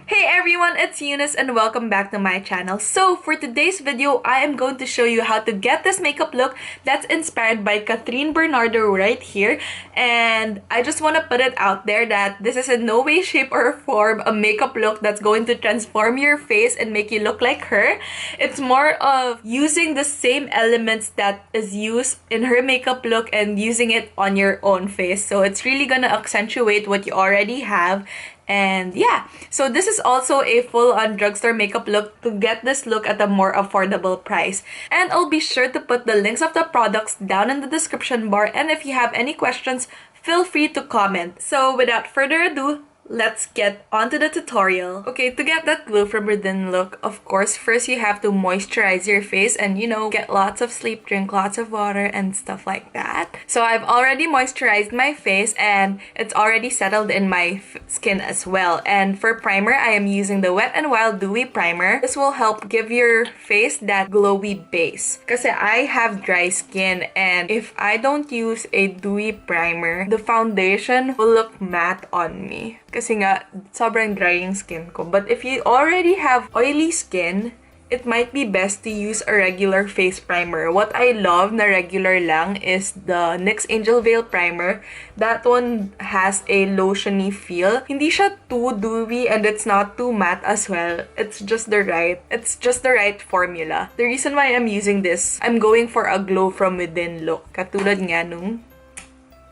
Hey everyone, it's Eunice and welcome back to my channel. So for today's video, I am going to show you how to get this makeup look that's inspired by Kathryn Bernardo right here. And I just want to put it out there that this is in no way, shape, or form a makeup look that's going to transform your face and make you look like her. It's more of using the same elements that is used in her makeup look and using it on your own face. So it's really gonna accentuate what you already have. And yeah, so this is also a full-on drugstore makeup look to get this look at a more affordable price. And I'll be sure to put the links of the products down in the description bar, and if you have any questions, feel free to comment. So without further ado, let's get onto the tutorial. Okay, to get that glow from within look, of course, first you have to moisturize your face and, you know, get lots of sleep, drink lots of water and stuff like that. So I've already moisturized my face and it's already settled in my skin as well. And for primer, I am using the Wet n Wild Dewy Primer. This will help give your face that glowy base. Kasi I have dry skin and if I don't use a dewy primer, the foundation will look matte on me. Kasi nga, sobrang dry yung skin ko. But if you already have oily skin, it might be best to use a regular face primer. What I love na regular lang is the NYX Angel Veil Primer. That one has a lotiony feel. Hindi siya too dewy and it's not too matte as well. It's just the right formula. The reason why I'm using this, I'm going for a glow from within look. Katulad nga nung...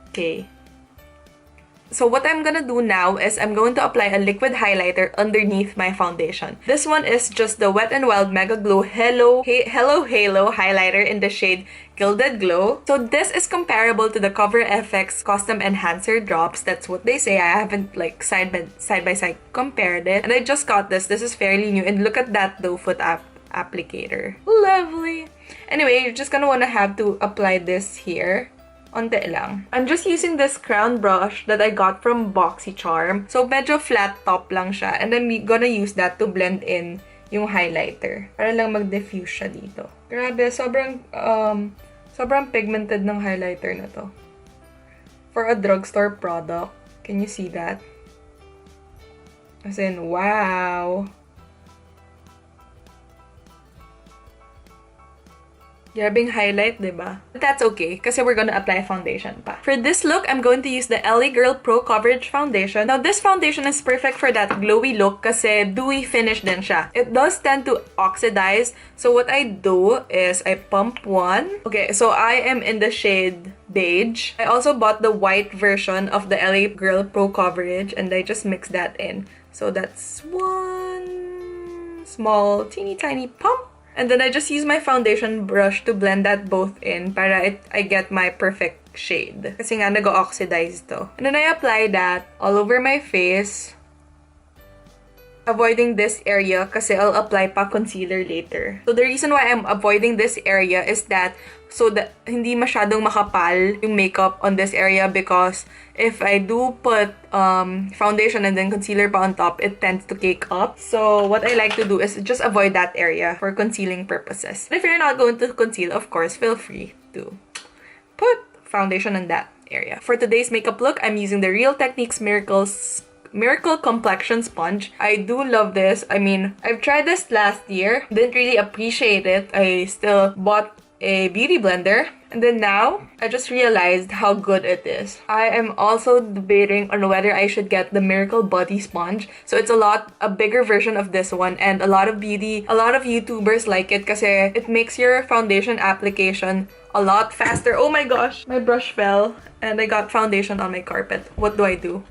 Okay. So what I'm gonna do now is I'm going to apply a liquid highlighter underneath my foundation. This one is just the Wet n Wild Mega Glow Hello Halo highlighter in the shade Gilded Glow. So this is comparable to the Cover FX Custom Enhancer drops. That's what they say. I haven't like side by side compared it. And I just got this. This is fairly new. And look at that doe foot applicator. Lovely. Anyway, you're just gonna wanna have to apply this here. Onte lang. I'm just using this crown brush that I got from BoxyCharm. So, medyo flat top lang siya. And I'm gonna use that to blend in yung highlighter. Para lang mag-diffuse siya dito. Grabe, sobrang pigmented ng highlighter na to. For a drugstore product. Can you see that? As in, wow! Grabing highlight, diba? But that's okay, kasi we're gonna apply foundation pa. For this look, I'm going to use the LA Girl Pro Coverage Foundation. Now, this foundation is perfect for that glowy look kasi dewy finish din siya. It does tend to oxidize, so what I do is I pump one. Okay, so I am in the shade Beige. I also bought the white version of the LA Girl Pro Coverage and I just mix that in. So that's one small teeny tiny pump. And then I just use my foundation brush to blend that both in para I get my perfect shade. Kasi nga nag-oxidize to. And then I apply that all over my face. Avoiding this area kasi I'll apply pa concealer later. So the reason why I'm avoiding this area is that so that hindi masyadong makapal yung makeup on this area because if I do put foundation and then concealer pa on top, it tends to cake up. So what I like to do is just avoid that area for concealing purposes. If you're not going to conceal, of course, feel free to put foundation on that area. For today's makeup look, I'm using the Real Techniques Miracle Complexion Sponge. I do love this. I mean, I've tried this last year. Didn't really appreciate it. I still bought a beauty blender. And then now, I just realized how good it is. I am also debating on whether I should get the Miracle Body Sponge. So it's a bigger version of this one. And a lot of YouTubers like it kasi it makes your foundation application a lot faster. Oh my gosh! My brush fell and I got foundation on my carpet. What do I do?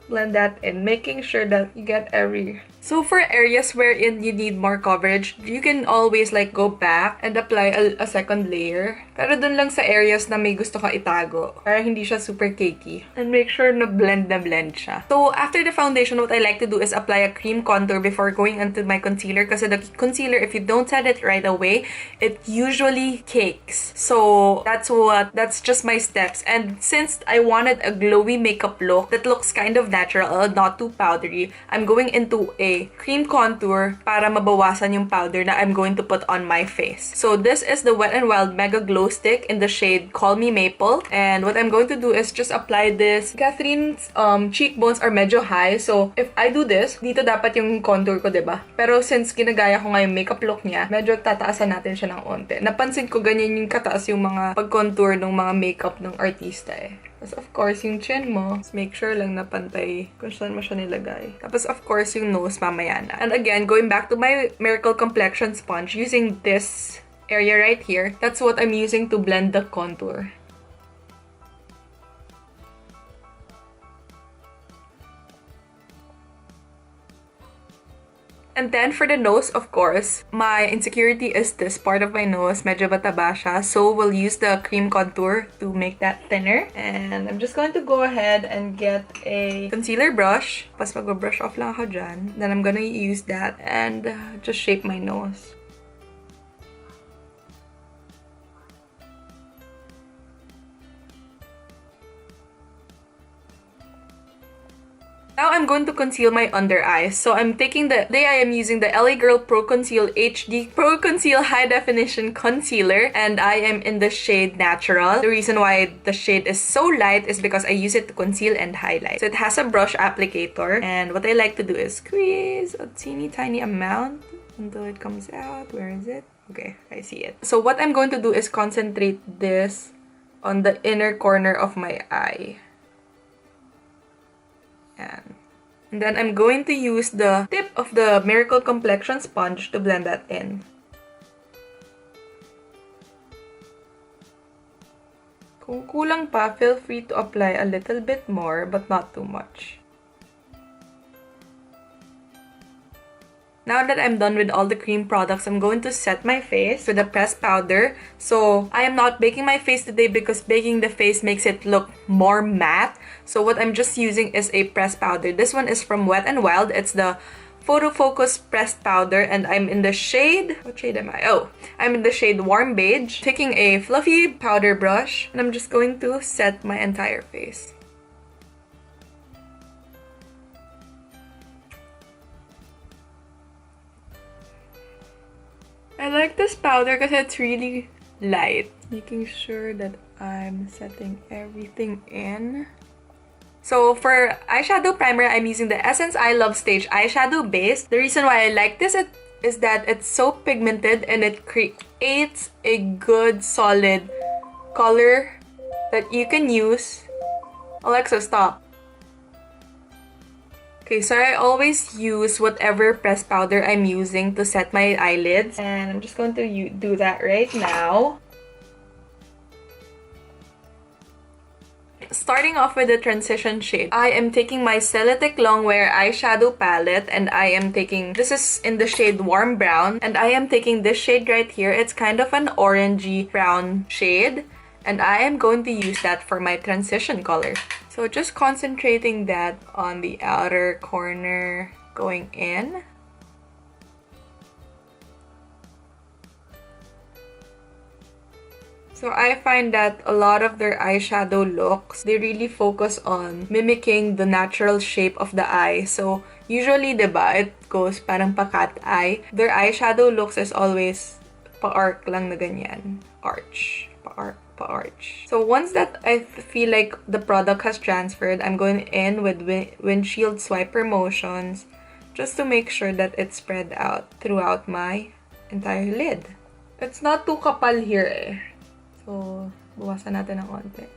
Blend that in, making sure that you get every... So for areas wherein you need more coverage, you can always like go back and apply a second layer. Pero dun lang sa areas na may gusto ka itago, para hindi siya super cakey. And make sure na blend siya. So after the foundation, what I like to do is apply a cream contour before going into my concealer. Kasi the concealer, if you don't set it right away, it usually cakes. So that's just my steps. And since I wanted a glowy makeup look that looks kind of natural, not too powdery. I'm going into a cream contour para mabawasan yung powder na I'm going to put on my face. So this is the Wet n Wild Mega Glow Stick in the shade Call Me Maple. And what I'm going to do is just apply this. Kathryn's cheekbones are medyo high. So if I do this, dito dapat yung contour ko, diba? Pero since ginagaya ko nga yung makeup look niya, medyo tataasan natin siya ng onte. Napansin ko ganyan yung kataas yung mga pag-contour ng mga makeup ng artista eh. Tapos of course, yung chin mo, make sure lang na pantay kung saan mo siya nilagay. Tapos of course, yung nose mamaya na. And again, going back to my Miracle Complexion Sponge, using this area right here, that's what I'm using to blend the contour. And then for the nose, of course, my insecurity is this part of my nose. Medyo mataba siya. So we'll use the cream contour to make that thinner. And I'm just going to go ahead and get a concealer brush. Pas mag-brush off lang ako dyan. Then I'm gonna use that and just shape my nose. Now I'm going to conceal my under eyes. So I'm taking today I am using the LA Girl Pro Conceal HD Pro Conceal High Definition Concealer, and I am in the shade Natural. The reason why the shade is so light is because I use it to conceal and highlight. So it has a brush applicator, and what I like to do is squeeze a teeny tiny amount until it comes out. Where is it? Okay, I see it. So what I'm going to do is concentrate this on the inner corner of my eye. And then I'm going to use the tip of the Miracle Complexion Sponge to blend that in. Kung kulang pa, feel free to apply a little bit more, but not too much. Now that I'm done with all the cream products, I'm going to set my face with a pressed powder. So I am not baking my face today because baking the face makes it look more matte. So what I'm just using is a pressed powder. This one is from Wet n Wild. It's the Photofocus pressed powder, and I'm in the shade... What shade am I? Oh, I'm in the shade Warm Beige. Taking a fluffy powder brush, and I'm just going to set my entire face. I like this powder because it's really light. Making sure that I'm setting everything in. So for eyeshadow primer, I'm using the Essence I Love Stage Eyeshadow Base. The reason why I like this is that it's so pigmented and it creates a good solid color that you can use. Alexa, stop. Okay, so I always use whatever pressed powder I'm using to set my eyelids. And I'm just going to do that right now. Starting off with the transition shade, I am taking my Celeteque Longwear eyeshadow palette, and I am taking, this is in the shade Warm Brown, and I am taking this shade right here. It's kind of an orangey brown shade, and I am going to use that for my transition color. So just concentrating that on the outer corner going in. So I find that a lot of their eyeshadow looks, they really focus on mimicking the natural shape of the eye. So usually, diba, it goes parang pa-cat eye. Their eyeshadow looks is always pa-arc lang na ganyan. Arch. Pa-arch. So once that I feel like the product has transferred, I'm going in with windshield swiper motions just to make sure that it's spread out throughout my entire lid. It's not too kapal here eh. So, buwasan natin ng konti.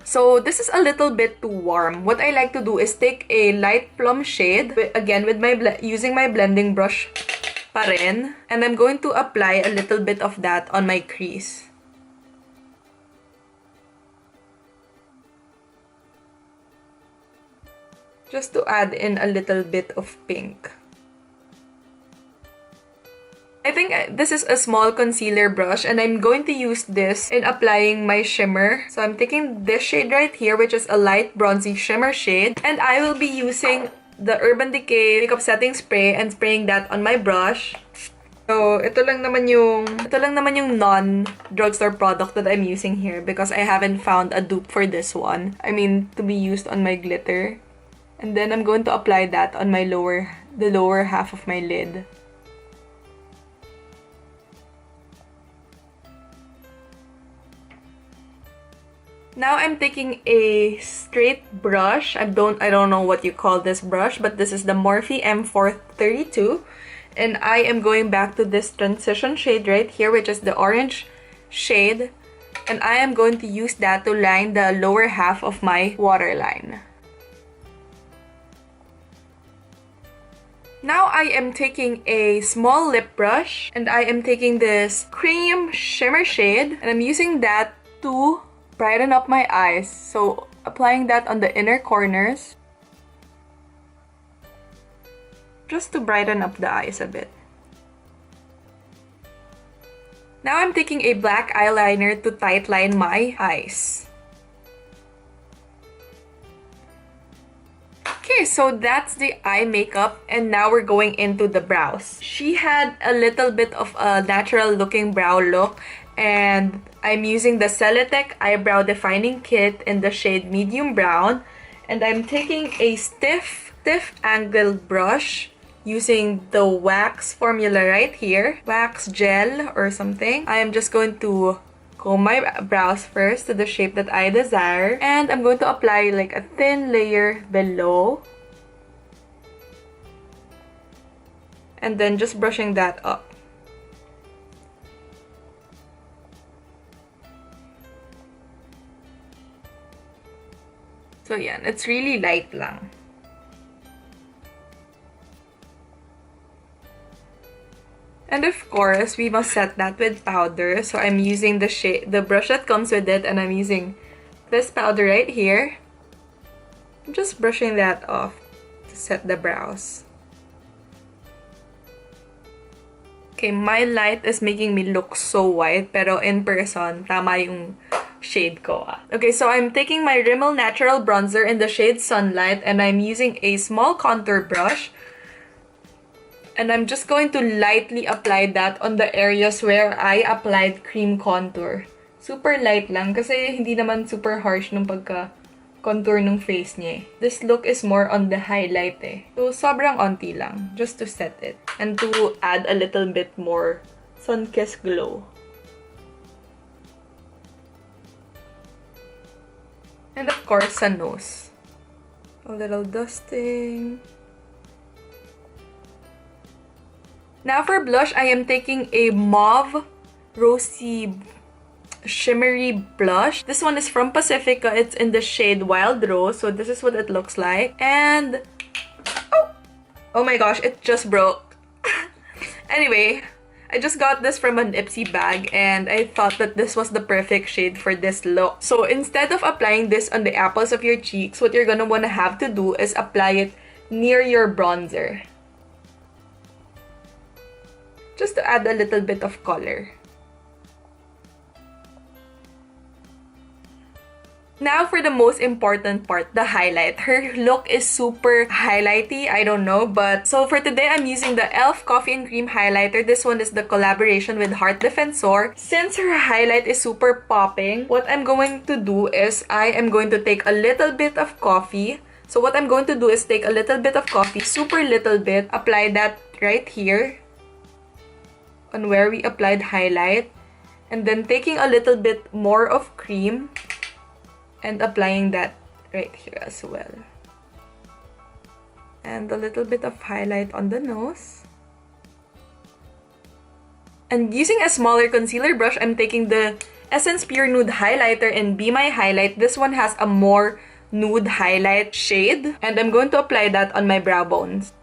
So, this is a little bit too warm. What I like to do is take a light plum shade, again, with using my blending brush pa rin. And I'm going to apply a little bit of that on my crease. Just to add in a little bit of pink. I think this is a small concealer brush, and I'm going to use this in applying my shimmer. So I'm taking this shade right here, which is a light bronzy shimmer shade. And I will be using the Urban Decay Makeup Setting Spray and spraying that on my brush. So, ito lang naman yung non-drugstore product that I'm using here because I haven't found a dupe for this one. I mean, to be used on my glitter. And then I'm going to apply that on the lower half of my lid. Now I'm taking a straight brush. I don't know what you call this brush, but this is the Morphe M432. And I am going back to this transition shade right here, which is the orange shade. And I am going to use that to line the lower half of my waterline. Now I am taking a small lip brush. And I am taking this cream shimmer shade. And I'm using that to brighten up my eyes. So applying that on the inner corners. Just to brighten up the eyes a bit. Now I'm taking a black eyeliner to tightline my eyes. Okay, so that's the eye makeup, and now we're going into the brows. She had a little bit of a natural looking brow look, and I'm using the Celeteque Eyebrow Defining Kit in the shade Medium Brown, and I'm taking a stiff angled brush using the wax formula right here, wax gel or something. I am just going to comb my brows first to the shape that I desire, and I'm going to apply like a thin layer below, and then just brushing that up. So yeah, it's really light lang. And of course, we must set that with powder. So I'm using the brush that comes with it, and I'm using this powder right here. I'm just brushing that off to set the brows. Okay, my light is making me look so white, pero in person, tama yung shade ko. Okay, so I'm taking my Rimmel Natural Bronzer in the shade Sunlight, and I'm using a small contour brush. And I'm just going to lightly apply that on the areas where I applied cream contour. Super light lang kasi hindi naman super harsh nung pagka-contour ng face niya. This look is more on the highlight eh. So, sobrang onti lang just to set it. And to add a little bit more sun-kissed glow. And of course, sa nose. A little dusting. Now for blush, I am taking a mauve rosy shimmery blush. This one is from Pacifica. It's in the shade Wildrose. So this is what it looks like. And oh my gosh, it just broke. Anyway, I just got this from an Ipsy bag, and I thought that this was the perfect shade for this look. So instead of applying this on the apples of your cheeks, what you're gonna wanna have to do is apply it near your bronzer. Just to add a little bit of color. Now for the most important part, the highlight. Her look is super highlighty, I don't know, but so for today I'm using the e.l.f. Coffee and Cream highlighter. This one is the collaboration with Heart Defensor. Since her highlight is super popping, what I'm going to do is I am going to take a little bit of coffee. So what I'm going to do is take a little bit of coffee, super little bit, apply that right here on where we applied highlight, and then taking a little bit more of cream and applying that right here as well. And a little bit of highlight on the nose. And using a smaller concealer brush, I'm taking the Essence Pure Nude Highlighter in Be My Highlight. This one has a more nude highlight shade, and I'm going to apply that on my brow bones.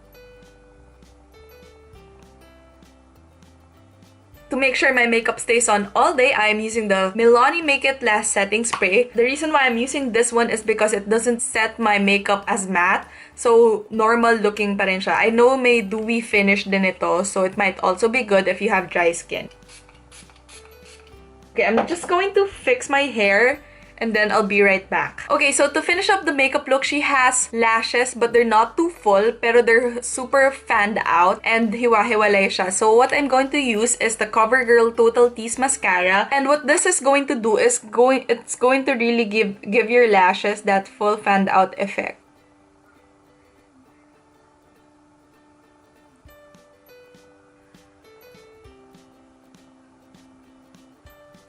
To make sure my makeup stays on all day, I am using the Milani Make It Last Setting Spray. The reason why I'm using this one is because it doesn't set my makeup as matte. So, normal looking pa rin siya. I know may dewy finish din ito, so it might also be good if you have dry skin. Okay, I'm just going to fix my hair and then I'll be right back. Okay, so to finish up the makeup look, she has lashes but they're not too full, pero they're super fanned out and hiwa-hiwalay siya. So what I'm going to use is the Covergirl Total Tease Mascara, and what this is going to do is it's going to really give your lashes that full fanned out effect.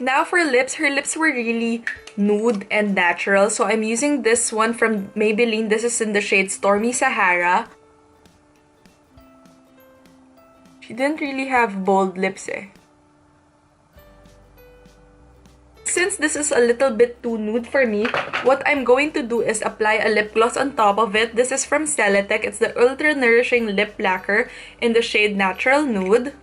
Now for lips, her lips were really nude and natural. So I'm using this one from Maybelline. This is in the shade Stormy Sahara. She didn't really have bold lips eh. Since this is a little bit too nude for me, what I'm going to do is apply a lip gloss on top of it. This is from Celeteque. It's the Ultra Nourishing Lip Lacquer in the shade Natural Nude.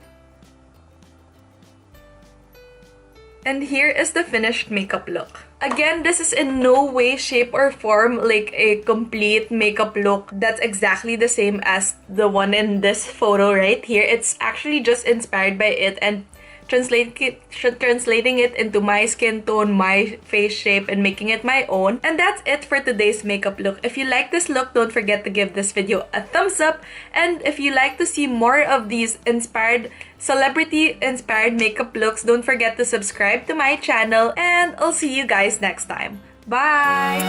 And here is the finished makeup look. Again, this is in no way, shape, or form like a complete makeup look that's exactly the same as the one in this photo right here. It's actually just inspired by it and translating it into my skin tone, my face shape, and making it my own. And that's it for today's makeup look. If you like this look, don't forget to give this video a thumbs up. And if you like to see more of these celebrity-inspired makeup looks, don't forget to subscribe to my channel. And I'll see you guys next time. Bye!